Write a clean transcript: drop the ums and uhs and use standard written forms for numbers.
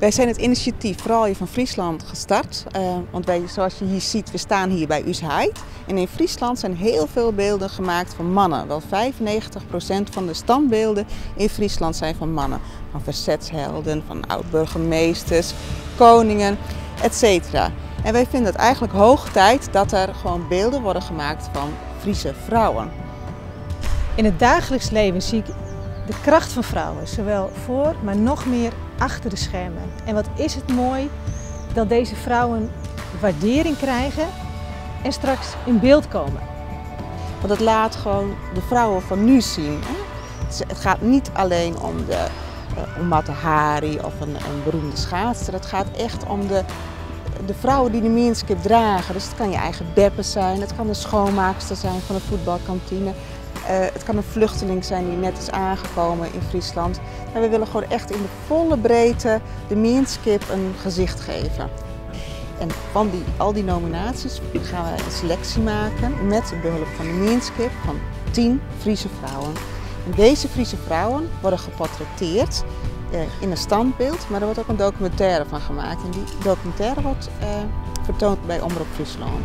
Wij zijn het initiatief Vrouwen van Friesland gestart. Want zoals je hier ziet, we staan hier bij Ushait. En in Friesland zijn heel veel beelden gemaakt van mannen. Wel 95% van de standbeelden in Friesland zijn van mannen. Van verzetshelden, van oud-burgemeesters, koningen, etc. En wij vinden het eigenlijk hoog tijd dat er gewoon beelden worden gemaakt van Friese vrouwen. In het dagelijks leven zie ik de kracht van vrouwen, zowel voor, maar nog meer achter de schermen. En wat is het mooi dat deze vrouwen waardering krijgen en straks in beeld komen. Want het laat gewoon de vrouwen van nu zien. Het gaat niet alleen om Mata Hari of een beroemde schaatster. Het gaat echt om de vrouwen die de Meanskip dragen. Dus het kan je eigen beppe zijn, het kan de schoonmaakster zijn van de voetbalkantine. Het kan een vluchteling zijn die net is aangekomen in Friesland. En we willen gewoon echt in de volle breedte de Meanskip een gezicht geven. En van al die nominaties gaan we een selectie maken met behulp van de Meanskip van 10 Friese vrouwen. En deze Friese vrouwen worden geportretteerd in een standbeeld, maar er wordt ook een documentaire van gemaakt. En die documentaire wordt vertoond bij Omroep Friesland.